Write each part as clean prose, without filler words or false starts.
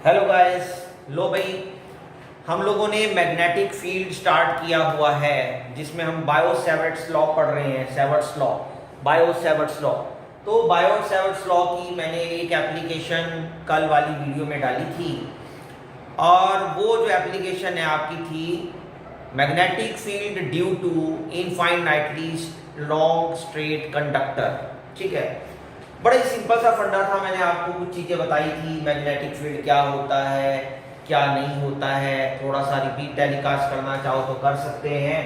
Hello guys. लो भाई, हम लोगों ने मैग्नेटिक फील्ड स्टार्ट किया हुआ है जिसमें हम बायो सेवर्ट्स लॉ पढ़ रहे हैं। Savart's law, bio Savart's law. तो बायो सेवर्ट्स लॉ की मैंने एक एप्लीकेशन कल वाली वीडियो में डाली थी और वो जो एप्लीकेशन है आपकी थी magnetic field due to infinitely long straight conductor. ठीक है, बड़ा ही सिंपल सा फंडा था। मैंने आपको कुछ चीज़ें बताई थी, मैग्नेटिक फील्ड क्या होता है क्या नहीं होता है। थोड़ा सा रिपीट टेलीकास्ट करना चाहो तो कर सकते हैं।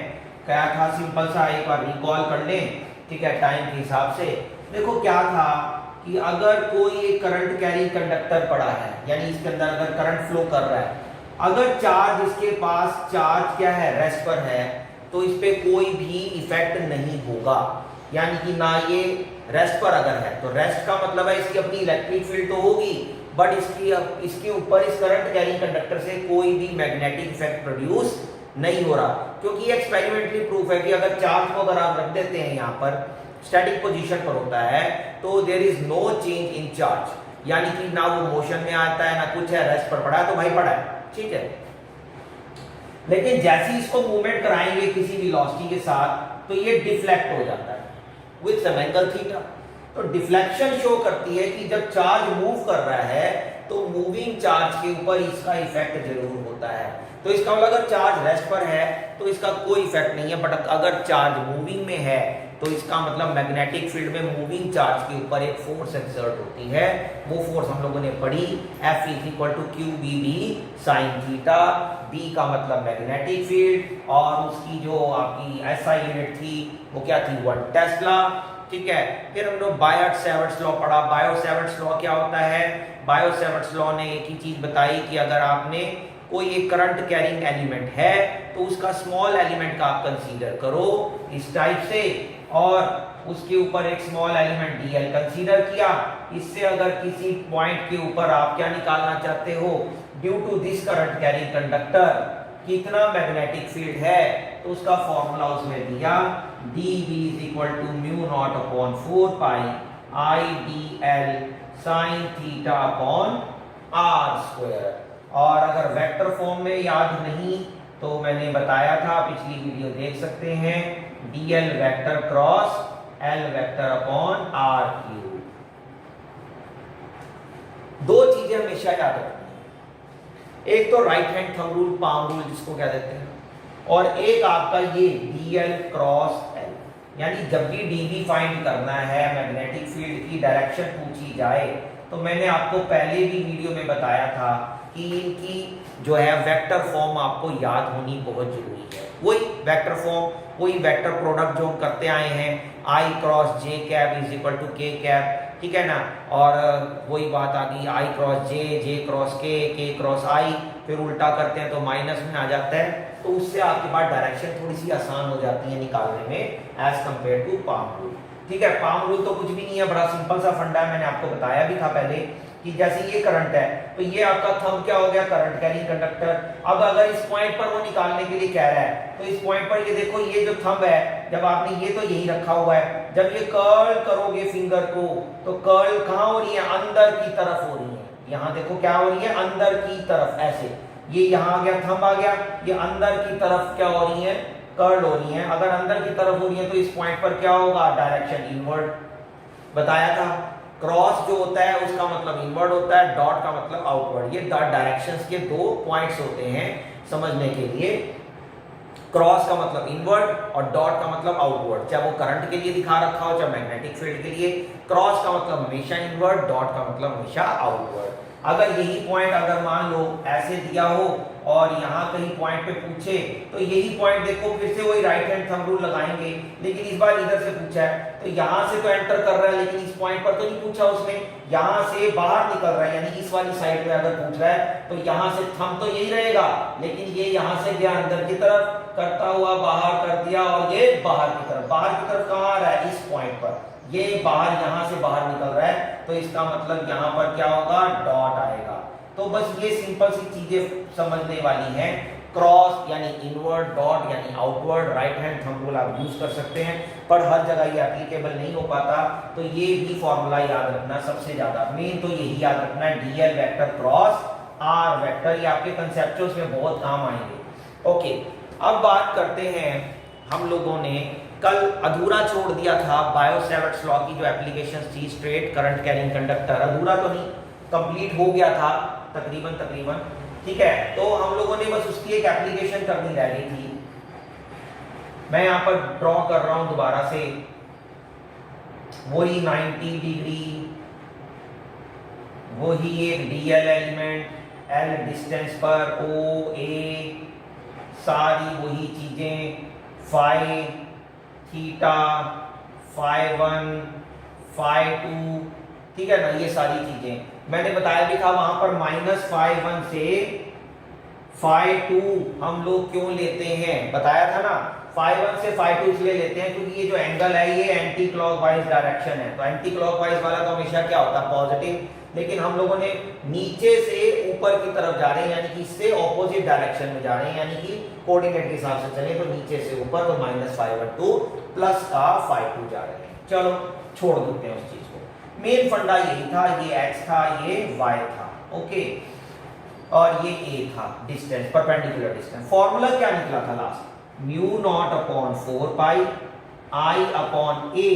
क्या था, सिंपल सा एक बार रिकॉल कर लें, ठीक है, टाइम के हिसाब से। देखो क्या था कि अगर कोई एक करंट कैरी कंडक्टर पड़ा है, यानी इसके अंदर अगर करंट फ्लो कर रहा है, अगर चार्ज इसके पास चार्ज क्या है, रेस्ट पर है, तो इस पे कोई भी इफेक्ट नहीं होगा। यानी कि ना ये रेस्ट पर अगर है तो रेस्ट का मतलब है इसकी अपनी इलेक्ट्रिक फील्ड तो होगी, बट इसके ऊपर इस करंट कैरिंग कंडक्टर से कोई भी मैग्नेटिक इफेक्ट प्रोड्यूस नहीं हो रहा। क्योंकि ये एक्सपेरिमेंटली प्रूफ है कि अगर चार्ज को अगर आप रख देते हैं यहाँ पर स्टैटिक पोजीशन पर होता है तो there is no change in charge, यानी कि ना वो मोशन में आता है ना कुछ है, रेस्ट पर पड़ा है तो भाई पड़ा है, ठीक है। लेकिन जैसे ही इसको मूवमेंट कराएंगे किसी वेलोसिटी के साथ तो ये डिफ्लेक्ट हो जाता है विद सम एंगल थीटा। तो डिफ्लेक्शन शो करती है कि जब चार्ज मूव कर रहा है तो मूविंग चार्ज के ऊपर इसका इफेक्ट जरूर होता है। तो इसका मतलब अगर चार्ज रेस्ट पर है तो इसका कोई इफेक्ट नहीं है, बट अगर चार्ज मूविंग में है तो इसका मतलब मैग्नेटिक फील्ड में मूविंग चार्ज के ऊपर एक फोर्स एक्सर्ट होती है। वो फोर्स हम लोगों ने पढ़ी, F = QBB sin theta. B का मतलब मैग्नेटिक फील्ड और उसकी जो आपकी SI यूनिट थी वो क्या थी, 1 टेस्ला। ठीक है, फिर हम लोग बायो सेवर्ट्स लॉ पढ़ा। बायो सेवर्ट्स लॉ क्या होता है? बायो सेवर्ट्स लॉ ने एक ही चीज बताई कि अगर आपने कोई एक करंट कैरिंग एलिमेंट है तो उसका स्मॉल एलिमेंट का आप कंसीडर करो इस टाइप से, और उसके ऊपर एक स्मॉल एलिमेंट dl कंसीडर किया। इससे अगर किसी पॉइंट के ऊपर आप क्या निकालना चाहते हो, due to this current carrying conductor कितना मैग्नेटिक फील्ड है, तो उसका फॉर्मूला उसमें दिया dV = μ0/4 पाई IdL sin θ/r²। और अगर वेक्टर फॉर्म में याद नहीं तो मैंने बताया था, पिछली वीडियो देख सकते हैं, dl वेक्टर क्रॉस l वेक्टर/r³। दो चीजें हमेशा याद रखनी है, एक तो right hand thumb rule, palm rule जिसको कह देते हैं, और एक आपका ये dl क्रॉस l। यानी जब भी dv फाइंड करना है, मैग्नेटिक फील्ड की डायरेक्शन पूछी जाए, तो मैंने आपको पहले भी वीडियो में बताया था कि इनकी जो है वेक्टर फॉर्म आपको याद होनी बहुत जरूरी है। वही वेक्टर फॉर्म, वही वेक्टर प्रोडक्ट जो हम करते आए हैं, I cross j cap = k cap, ठीक है ना। और वही बात आ गई I cross j, j cross k cross I, फिर उल्टा करते हैं तो माइनस में आ जाता है। तो उससे आपके पास डायरेक्शन थोड़ी सी आसान हो जाती है निकालने में as compared to palm rule. ठीक है, पाम रूल तो कुछ भी नहीं है, बड़ा सिंपल सा फंडा है, मैंने आपको बताया भी था पहले कि जैसे ये करंट है तो ये आपका थंब क्या हो गया, करंट कैरिंग कंडक्टर। अब अगर इस पॉइंट पर वो निकालने के लिए कह रहा है तो इस पॉइंट पर ये देखो, ये जो थंब है, जब आपने ये तो यही रखा हुआ है, जब ये कर्ल करोगे फिंगर को तो कर्ल कहाँ हो रही है, अंदर की तरफ हो रही है। यहाँ देखो क्या हो रही है, अंदर की तरफ, ऐसे ये यहाँ आ गया, थंब आ गया, ये अंदर की तरफ क्या हो रही है, कर्ल हो रही है। अगर अंदर की तरफ हो रही है तो इस पॉइंट पर क्या होगा, डायरेक्शन इनवर्ड। बताया था क्रॉस जो होता है उसका मतलब इनवर्ड होता है, डॉट का मतलब आउटवर्ड। ये डायरेक्शंस के दो पॉइंट्स होते हैं समझने के लिए। क्रॉस का मतलब इनवर्ड और डॉट का मतलब आउटवर्ड, चाहे वो करंट के लिए दिखा रखा हो चाहे मैग्नेटिक फील्ड के लिए। क्रॉस का मतलब हमेशा इनवर्ड, डॉट का मतलब हमेशा आउटवर्ड। अगर यही पॉइंट अगर मान लो ऐसे दिया हो और यहाँ कहीं पॉइंट पे पूछे तो यही पॉइंट देखो, फिर से वही राइट हैंड थंब रूल लगाएंगे, लेकिन इस बार इधर से पूछा है तो यहाँ से तो एंटर कर रहा है, लेकिन इस पॉइंट पर तो नहीं पूछा उसने, यहाँ से बाहर निकल रहा है, यानी इस वाली साइड में अगर पूछ रहा है तो यहाँ से थंब तो यही रहेगा, लेकिन ये यहाँ से गया अंदर की तरफ, करता हुआ बाहर कर दिया, और ये बाहर की तरफ। बाहर की तरफ कहाँ आ रहा है, इस पॉइंट पर, ये बाहर, यहाँ से बाहर निकल रहा है, तो इसका मतलब यहाँ पर क्या होगा, डॉट आएगा। तो बस ये सिंपल सी चीजें समझने वाली हैं। क्रॉस यानी इनवर्ड, डॉट यानी outward, right hand thumb rule आप यूज कर सकते हैं, पर हर जगह ये एप्लीकेबल नहीं हो पाता। तो ये भी फॉर्मूला याद रखना, सबसे ज्यादा मेन तो यही याद रखना है, dl vector cross r vector, ये आपके कंसेप्चुअल्स में बहुत काम आएंगे। ओके, अब बात करते हैं, हम लोगों ने कल अधूरा छोड़ दिया था बायो सेवर्ट्स लॉ की जो एप्लीकेशन थी, स्ट्रेट करंट कैरिंग कंडक्टर, अधूरा तो नहीं, कंप्लीट हो गया था तकरीबन, ठीक है। तो हम लोगों ने बस उसकी एक एप्लीकेशन करनी रह गई थी। मैं यहाँ पर ड्रॉ कर रहा हूं दोबारा से, वही 90 डिग्री, वही एक डीएल एलिमेंट, एल डिस्टेंस पर, ओ ए, सारी वही चीजें, फाई थीटा, फाई 1, फाई 2, ठीक है ना, ये सारी चीजें मैंने बताया भी था। वहां पर माइनस फाई 1 से फाई 2 हम लोग क्यों लेते हैं, बताया था ना। फाई 1 से फाई 2 इसलिए लेते हैं क्योंकि ये जो एंगल है ये एंटी क्लॉकवाइज डायरेक्शन है, तो एंटी क्लॉकवाइज वाला तो हमेशा क्या होता है, पॉजिटिव, लेकिन हम लोगों ने नीचे से ऊपर की तरफ जा रहे हैं, यानी कि इससे ऑपोजिट डायरेक्शन में जा रहे हैं, यानी कि कोऑर्डिनेट के हिसाब से चले तो नीचे से ऊपर, तो माइनस फाई 1 टू प्लस का फाई 2 जा रहे हैं। चलो छोड़ देते हैं उस चीज को, मेन फंडा यही था, ये x था, ये y था, ओके, और ये a था, डिस्टेंस, परपेंडिकुलर डिस्टेंस। फॉर्मूला क्या निकला था last, mu naught upon 4 pi i upon a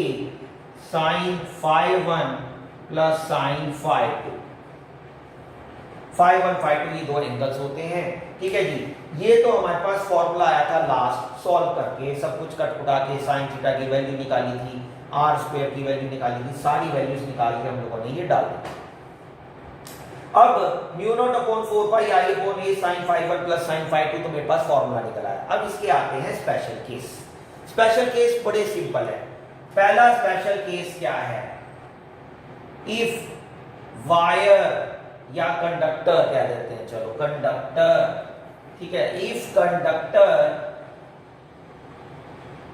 sine phi 1 plus sine phi 2। Phi 1 phi 2 ये दो एंगल्स होते हैं, ठीक है जी। ये तो हमारे पास फॉर्मूला आया था लास्ट, सॉल्व करके सब कुछ कटपुटा के साइन थीटा की वैल्यू निकाली थी, आर स्क्वायर की वैल्यू निकाली थी, सारी वैल्यूज निकाल के हम लोगों ने ये डाल दी। अब mu naught upon 4 pi I upon a sine phi 1 plus sine phi 2, तो मेरे पास फॉर्मूला निकल आया। अब इसके आते हैं स्पेशल केस। स्पेशल केस बड़े सिंपल है। पहला स्पेशल केस क्या है, इफ वायर या कंडक्टर कह देते हैं, चलो कंडक्टर, ठीक है, if conductor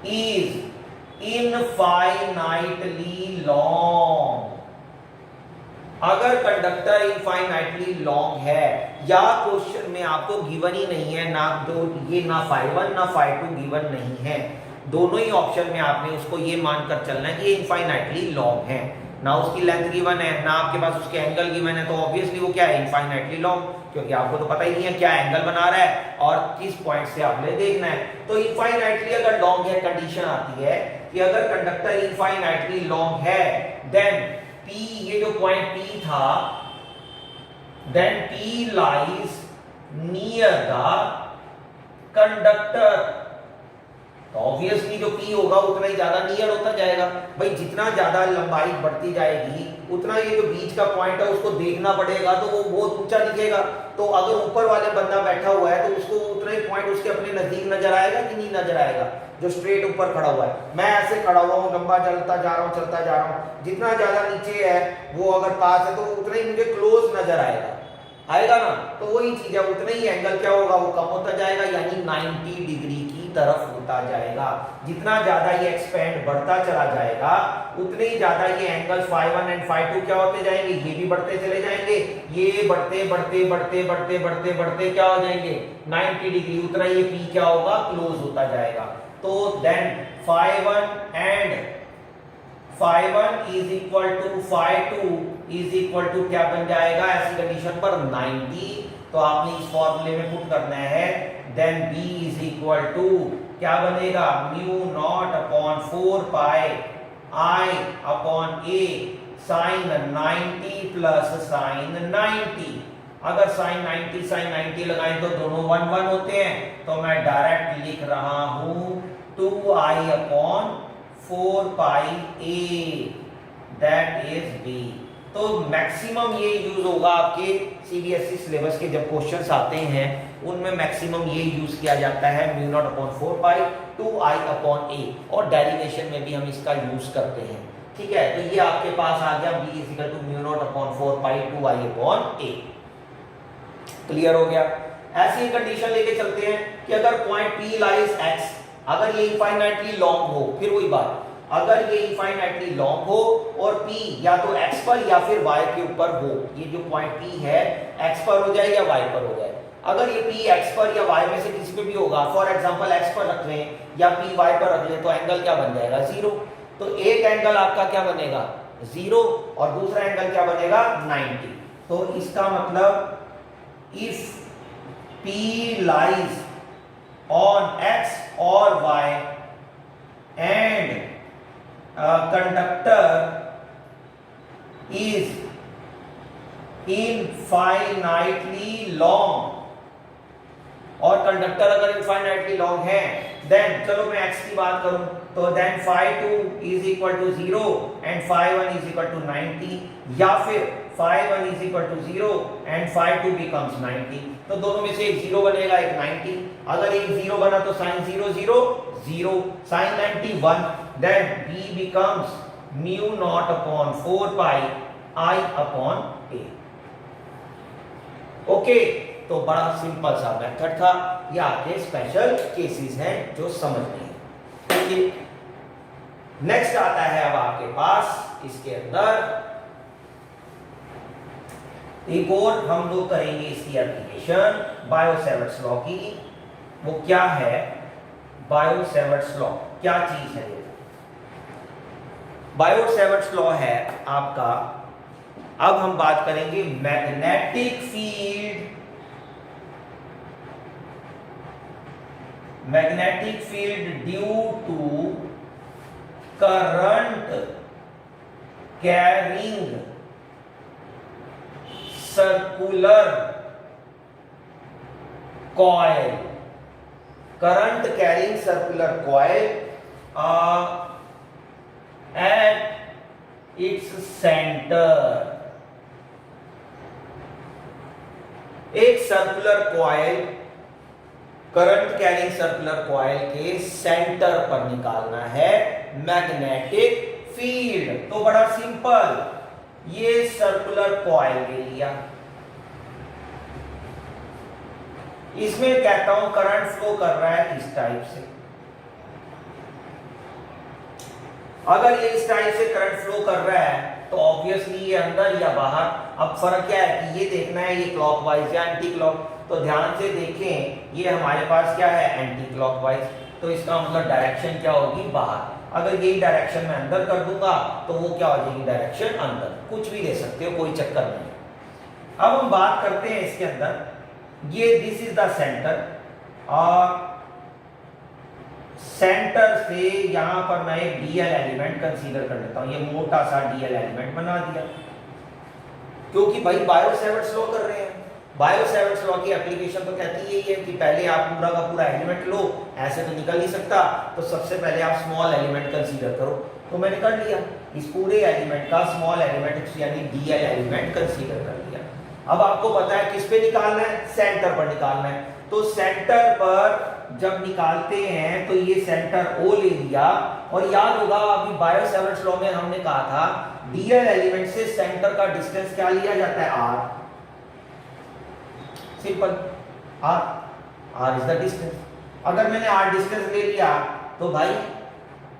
is infinitely long, अगर कंडक्टर इनफाइनाइटली लॉन्ग है, या क्वेश्चन में आपको गिवन ही नहीं है ना, तो ये ना फाई 1 ना फाई 2 गिवन नहीं है, दोनों ही ऑप्शन में आपने उसको ये मानकर चलना है कि ये इनफाइनाइटली लॉन्ग है, ना उसकी लेंथ गिवन है ना आपके पास उसके एंगल गिवन है, तो ऑब्वियसली वो क्या है, इनफाइनाइटली लॉन्ग, क्योंकि आपको तो पता ही नहीं है क्या एंगल बना रहा है और किस पॉइंट से आपने देखना है। तो इनफाइनाइटली अगर लॉन्ग है, कंडीशन आती है कि अगर कंडक्टर इनफाइनाइटली लॉन्ग है, देन P, ये जो पॉइंट P था, then P lies near the conductor, तो ऑब्वियसली जो P होगा उतना ही ज्यादा नियर होता जाएगा। भाई जितना ज्यादा लंबाई बढ़ती जाएगी उतना ये जो बीच का पॉइंट है उसको देखना पड़ेगा, तो वो बहुत ऊंचा दिखेगा। तो अगर ऊपर वाले बंदा बैठा हुआ है तो उसको उतना ही पॉइंट उसके अपने नजदीक नजर आएगा कि नहीं नजर आएगा, जो स्ट्रेट ऊपर खड़ा हुआ है। मैं ऐसे खड़ा हुआ हूँ, लंबा चलता जा रहा हूँ, चलता जा रहा हूँ, जितना ज्यादा नीचे है वो अगर पास है तो उतना ही मुझे क्लोज नजर आएगा ना। तो वही चीज है, उतना ही एंगल क्या होगा, वो कम होता जाएगा, यानी 90 डिग्री की तरफ होता जाएगा। जितना ज्यादा ये एक्सपेंड बढ़ता चला जाएगा उतने ही ज्यादा ये एंगल फाई 1 एंड फाई 2 क्या होते जाएंगे, ये भी बढ़ते चले जाएंगे, ये बढ़ते बढ़ते बढ़ते बढ़ते बढ़ते बढ़ते क्या हो जाएंगे 90 डिग्री, उतना ये P क्या होगा, क्लोज होता जाएगा। तो then phi 1 and phi 1 is equal to phi 2 is equal to क्या बन जाएगा ऐसी कंडीशन पर 90। तो आपने इस फॉर्मूले में पुट करना है, then B is equal to क्या बनेगा, mu naught upon 4 pi I upon A sine 90 plus sine 90। अगर साइन 90 लगाएं तो दोनों 1 1 होते हैं, तो मैं डायरेक्ट लिख रहा हूं 2I upon 4 pi A, that is B। तो मैक्सिमम ये यूज होगा आपके सीबीएसई सिलेबस के जब क्वेश्चंस आते हैं, उनमें मैक्सिमम ये यूज किया जाता है mu naught upon 4 pi 2I upon A, और डेरिवेशन में भी हम इसका यूज करते हैं, ठीक है। तो ये आपके पास आ गया B is equal to mu naught upon 4 pi 2I upon A। Clear हो गया। ऐसी कंडीशन लेके चलते हैं कि अगर पॉइंट P लाइज X, अगर ये इनफाइनाइटली लॉन्ग हो, फिर वही बात, अगर ये इनफाइनाइटली लॉन्ग हो और P या तो X पर या फिर Y के ऊपर हो, ये जो पॉइंट P है X पर हो जाए या Y पर हो जाए, अगर ये P X पर या Y में से किसी पे भी होगा, फॉर एग्जांपल X पर रख लें या P Y पर रख लें, तो एंगल क्या बन जाएगा 0। तो एक एंगल आपका क्या बनेगा 0 और दूसरा एंगल क्या बनेगा 90। तो इसका मतलब if P lies on X or Y and a conductor is infinitely long, और कंडक्टर अगर इनफाइनाइटली लॉन्ग है, देन चलो मैं x की बात करूं तो then phi2 is equal to 0 and phi1 is equal to 90, या फिर phi1 is equal to 0 and phi2 becomes 90। तो दोनों में से एक 0 बनेगा, एक 90। अगर एक 0 बना तो sin 0 0 0, sin 90 1, then b becomes mu naught upon 4 pi I upon a। Okay, तो बड़ा सिंपल सा मेथड था। ये आपके स्पेशल केसेस हैं जो समझने हैं। ओके, नेक्स्ट आता है अब आपके पास इसके अंदर एक और हम लोग करेंगे इसकी एप्लीकेशन बायो-सैवर्ट्स लॉ की। वो क्या है बायो-सैवर्ट्स लॉ, क्या चीज है ये? बायो-सैवर्ट्स लॉ है आपका, अब हम बात करेंगे magnetic field, magnetic field due to current carrying circular coil, current carrying circular coil at its centre. एक circular coil, current carrying circular coil के सेंटर पर निकालना है मैग्नेटिक फील्ड। तो बड़ा सिंपल, ये सर्कुलर कॉइल ले लिया, इसमें कहता हूं करंट फ्लो कर रहा है इस टाइप से। अगर ये इस टाइप से करंट फ्लो कर रहा है तो ऑब्वियसली ये अंदर या बाहर। अब फर्क क्या है कि ये देखना है ये क्लॉकवाइज या एंटी क्लॉक, तो ध्यान से देखें ये हमारे पास क्या है एंटी क्लॉकवाइज, तो इसका मतलब डायरेक्शन क्या होगी बाहर। अगर यही डायरेक्शन में अंदर कर दूंगा तो वो क्या हो जाएगी डायरेक्शन अंदर, कुछ भी ले सकते हो कोई चक्कर नहीं। अब हम बात करते हैं इसके अंदर, ये दिस इज द सेंटर, और सेंटर से यहां पर मैं एक डीएल एलिमेंट कंसीडर कर लेता हूं, ये मोटा सा डीएल एलिमेंट बना दिया, क्योंकि भाई बायो-सैवर्ट्स लॉ कर रहे हैं। बायो-सैवर्ट्स लॉ की एप्लीकेशन तो कहती है कि पहले आप पूरा का पूरा एलिमेंट लो, ऐसे तो निकल नहीं सकता, तो सबसे पहले आप स्मॉल एलिमेंट कंसीडर करो। तो मैंने कर लिया, इस पूरे एलिमेंट का स्मॉल एलिमेंट यानी डीएल एलिमेंट कंसीडर कर लिया। अब आपको पता है किस पे निकालना है, सेंटर पर निकालना है। तो सेंटर पर जब निकालते हैं तो ये सेंटर O ले लिया, और याद होगा अभी बायो-सैवर्ट्स लॉ में हमने कहा था डीएल एलिमेंट से सेंटर का डिस्टेंस क्या लिया जाता है r, simple r is the distance. अगर मैंने r डिस्टेंस ले लिया तो भाई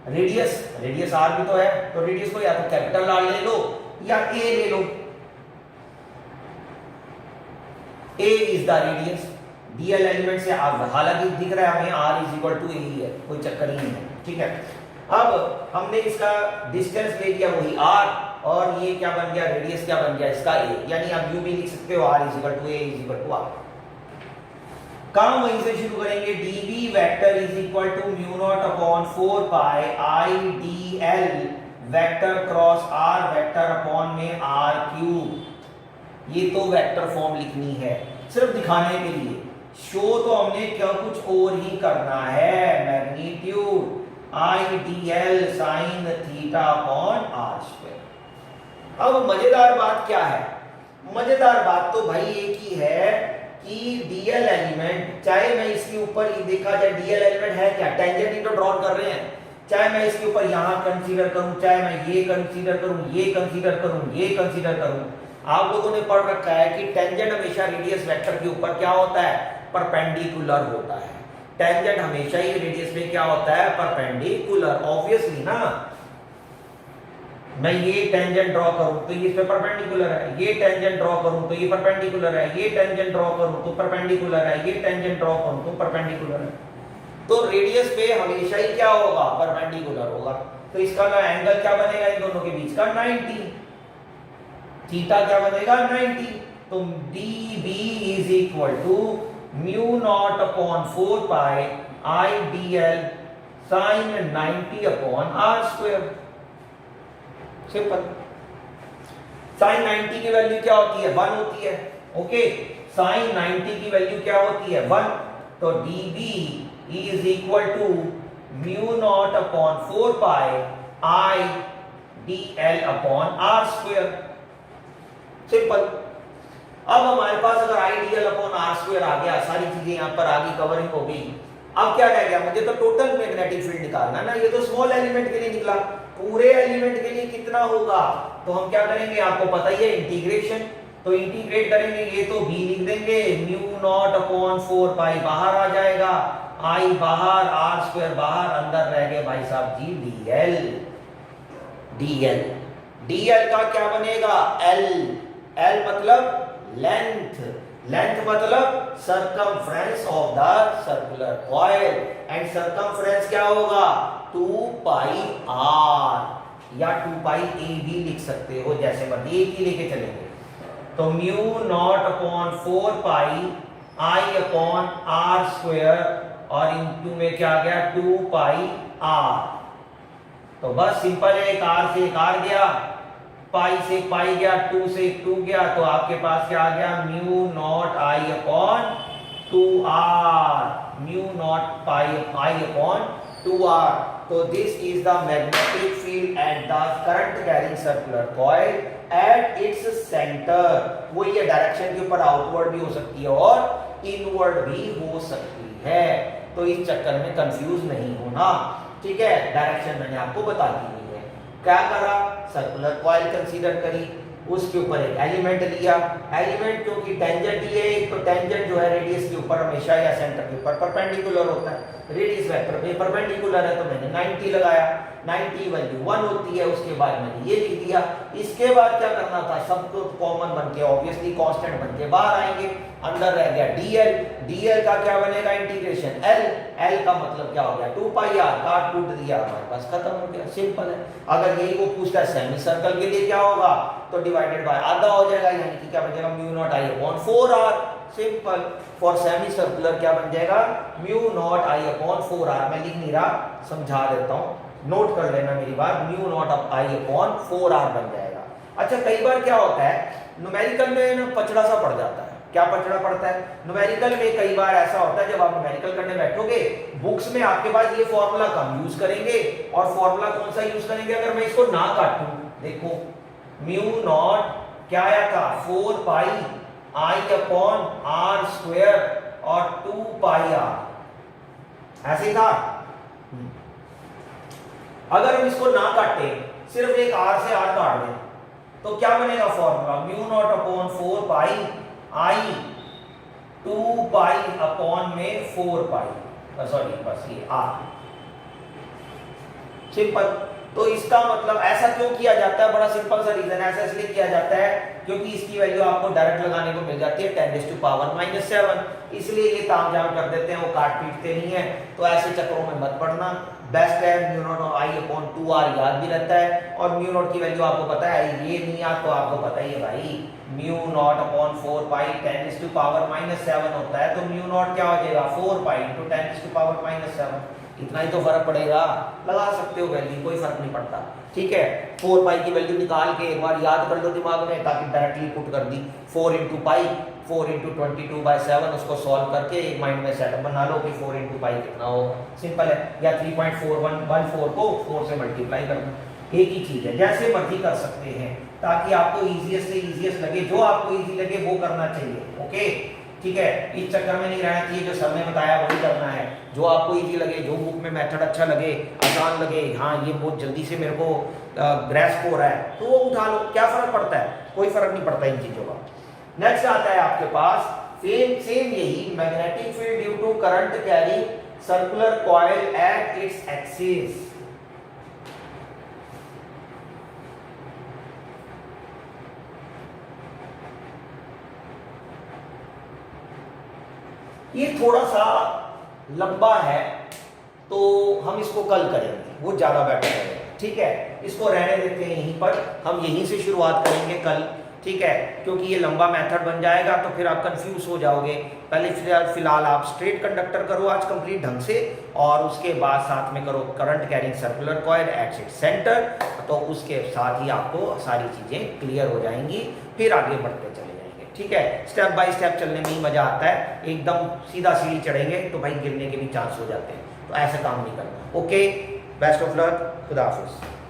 रेडियस r भी तो है, तो रेडियस को या तो कैपिटल R ले लो या a ले लो, a is the radius. DL element से हालांकि दिख रहा है हमें r is equal to a ही है, कोई चक्कर ही नहीं है, ठीक है। अब हमने इसका डिस्टेंस ले लिया वही r, और ये क्या बन गया रेडियस क्या बन गया इसका a, यानी आप यूं भी लिख सकते हो r is equal to a is equal to r। काम वहीं से शुरू करेंगे, dv vector is equal to mu naught upon 4 pi i dl vector cross r vector upon में r क्यूब। ये तो वेक्टर फॉर्म लिखनी है सिर्फ दिखाने के लिए, शो तो हमने क्या कुछ और ही करना है, magnitude I dl sin theta upon r square. अब मजेदार बात क्या है, मजेदार बात तो भाई एक ही है कि डीएल एलिमेंट, चाहे मैं इसके ऊपर देखा जाए डीएल एलिमेंट है क्या, टेंजेंट ही तो ड्रॉ कर रहे हैं, चाहे मैं इसके ऊपर यहां कंसीडर करूं, चाहे मैं ये कंसीडर करूं, ये कंसीडर करूं, ये कंसीडर करूं। आप लोगों ने पढ़ रखा है कि टेंजेंट हमेशा रेडियस वेक्टर के ऊपर क्या होता है, परपेंडिकुलर होता है। टेंजेंट हमेशा ही रेडियस में क्या होता है, परपेंडिकुलर। ऑब्वियसली ना, मैं ये टेंजेंट ड्रॉ करूं तो ये इस पे परपेंडिकुलर है, ये टेंजेंट ड्रॉ करूं तो ये परपेंडिकुलर है, ये टेंजेंट ड्रॉ करूं तो परपेंडिकुलर है, ये टेंजेंट ड्रॉ करूं तो परपेंडिकुलर है। तो रेडियस पे हमेशा ही क्या होगा, परपेंडिकुलर होगा। तो इसका ना एंगल क्या बनेगा इन दोनों के बीच का, 90। थीटा क्या बनेगा, 90। तो dB is equal to mu naught upon 4 pi I dl sine 90 upon r square. Simple. Sine 90 की वैल्यू क्या होती है? 1 होती है। ओके, साइन 90 की वैल्यू क्या होती है? 1। तो dB is equal to mu naught upon 4 pi I dl upon r square. Simple. अब हमारे पास अगर I dl upon r square आ गया, सारी चीजें यहां पर आगे कवरिंग हो गई। अब क्या रह गया? मुझे तो टोटल मैग्नेटिक फील्ड निकालना है ना। ये तो स्मॉल एलिमेंट के लिए निकला, पूरे एलिमेंट के लिए कितना होगा? तो हम क्या करेंगे? आपको पता ही है, इंटीग्रेशन। तो इंटीग्रेट करेंगे, ये तो b लिख देंगे, म्यू नॉट अपॉन 4 पाई बाहर आ जाएगा, आई बाहर, आर स्क्वायर बाहर, अंदर रह गए भाई साहब जी dl। dl का क्या बनेगा? l मतलब लेंथ, लेंथ मतलब circumference of the circular coil, and circumference क्या होगा? 2 पाई r या 2 पाई a भी लिख सकते हो, जैसे मर्जी एक ही लेके चलेंगे। तो mu naught upon 4 pi I upon r square, और इनटू में क्या आ गया? 2 पाई r। तो बस सिंपल है, एक r से एक r गया, पाई से पाई गया, 2 से 2 गया, तो आपके पास क्या आ गया? Mu not I upon 2r, mu naught pi I upon 2r। तो this is the magnetic field at the current carrying circular coil at its centre. वो ये डायरेक्शन के ऊपर आउटवर्ड भी हो सकती है और इनवर्ड भी हो सकती है, तो इस चक्कर में कंफ्यूज नहीं होना, ठीक है। डायरेक्शन मैंने आपको बता दी है। क्या करा? सर्कुलर कॉइल कंसीडर करी, उसके ऊपर एक एलिमेंट लिया, एलिमेंट क्योंकि टेंजेंट ही है, तो टेंजेंट जो है रेडियस के ऊपर हमेशा या सेंटर के ऊपर परपेंडिकुलर होता है, रेडियस वेक्टर पे परपेंडिकुलर है, तो मैंने 90 लगाया, 90 वैल्यू 1 होती है, उसके बाद मैंने ये लिख दिया। इसके बाद क्या करना था? सबको कॉमन बन के ऑब्वियसली कांस्टेंट बन के बाहर आएंगे, अंदर रह गया dl, dl का क्या बनेगा? इंटीग्रेशन l का मतलब क्या हो गया? 2 पाई r, काट कूट दिया, हमारे पास खत्म हो गया। सिंपल है। अगर यही वो पूछता है सेमी सर्कल के लिए क्या होगा, तो डिवाइडेड बाय आधा हो जाएगा, यानी कि क्या बचेगा? Mu not I upon 4r। Simple. For semi circular क्या बन जाएगा? Mu not I upon 4r। मैं लिख नहीं रहा, समझा देता हूं, नोट कर लेना मेरी बात, mu not I upon 4r बन जाएगा। अच्छा, कई बार क्या होता है न्यूमेरिकल में ना पचड़ा सा पड़ जाता है। क्या पचड़ा पड़ता है? न्यूमेरिकल में कई बार ऐसा होता है, जब आप न्यूमेरिकल करने बैठोगे, बुक्स में आपके पास ये फॉर्मूला कम यूज करेंगे, और फॉर्मूला कौन सा यूज करेंगे? अगर मैं इसको ना काटूं, देखो म्यू नॉट क्या आया था? 4 pi I upon r square और 2 पाई आर, ऐसे ही था। अगर हम इसको ना काटे, सिर्फ एक आर से आर काट दें, तो क्या बनेगा formula? Mu naught upon 4 pi आई 2 पाई अपॉन में 4 पाई, सॉरी बस ये आर। सिंपल। तो इसका मतलब ऐसा क्यों किया जाता है? बड़ा सिंपल सा रीजन है, ऐसा इसलिए किया जाता है क्योंकि इसकी वैल्यू आपको डायरेक्ट लगाने को मिल जाती है 10⁻⁻⁷, इसलिए ये तामझाम कर देते हैं, वो काट पीटते नहीं है। तो ऐसे चक्करों में मत पड़ना, बेस्ट है mu not I upon 2r याद भी रहता है, और म्यू नॉट की वैल्यू आपको पता है, ये नहीं याद तो आपको पता ही है भाई, म्यू नॉट अपॉन 4 पाई 10⁻⁻7 होता है, तो म्यू नॉट क्या हो जाएगा? 4 पाई इंटू 10⁻⁻7, इतना ही तो फर्क पड़ेगा, लगा सकते हो वैल्यू, कोई फर्क नहीं पड़ता, ठीक है। 4 पाई की वैल्यू निकाल के एक बार याद कर लो दिमाग में, ताकि डायरेक्टली पुट कर दी 4 इंटू पाई, 4 इंटू 22/7, उसको सॉल्व करके एक माइंड में सेटअप बना लो कि 4 इंटू पाई कितना होगा। सिंपल है। या 3.4114 को 4 से मल्टीप्लाई कर दो, एक ही चीज है, जैसे मर्जी कर सकते हैं, ताकि आपको इजीएस्ट से इजीएस्ट लगे, जो आपको इजी लगे वो करना चाहिए। ओके, ठीक है। इस चक्कर में नहीं रहना चाहिए, जो सर ने बताया वही करना है, जो आपको इजी लगे, जो बुक में मेथड अच्छा लगे, आसान लगे, हाँ ये बहुत जल्दी से मेरे को ग्रैस्प हो रहा है, तो वो उठा लो, क्या फर्क पड़ता है? कोई फर्क नहीं पड़ता इन चीजों का। नेक्स्ट आता है आपके पास सेम यही magnetic field due to current carry circular coil at its axis. ये थोड़ा सा लंबा है, तो हम इसको कल करेंगे, वो ज्यादा बेटर है, ठीक है। इसको रहने देते हैं यहीं पर, हम यहीं से शुरुआत करेंगे कल, ठीक है, क्योंकि ये लंबा मेथड बन जाएगा तो फिर आप कंफ्यूज हो जाओगे। पहले फिलहाल आप स्ट्रेट कंडक्टर करो आज कंप्लीट ढंग से, और उसके बाद साथ में करो current carrying circular coil at its centre, तो उसके साथ ही आपको सारी चीज़ें क्लियर हो जाएंगी, फिर आगे बढ़ते चले जाएंगे। ठीक है, स्टेप बाय स्टेप चलने में ही मज़ा आता है, एकदम सीधा सीढ़ी चढ़ेंगे तो भाई गिरने के भी चांस हो जाते हैं, तो ऐसा काम नहीं करना। ओके, बेस्ट ऑफ लक, खुदा हाफिज़।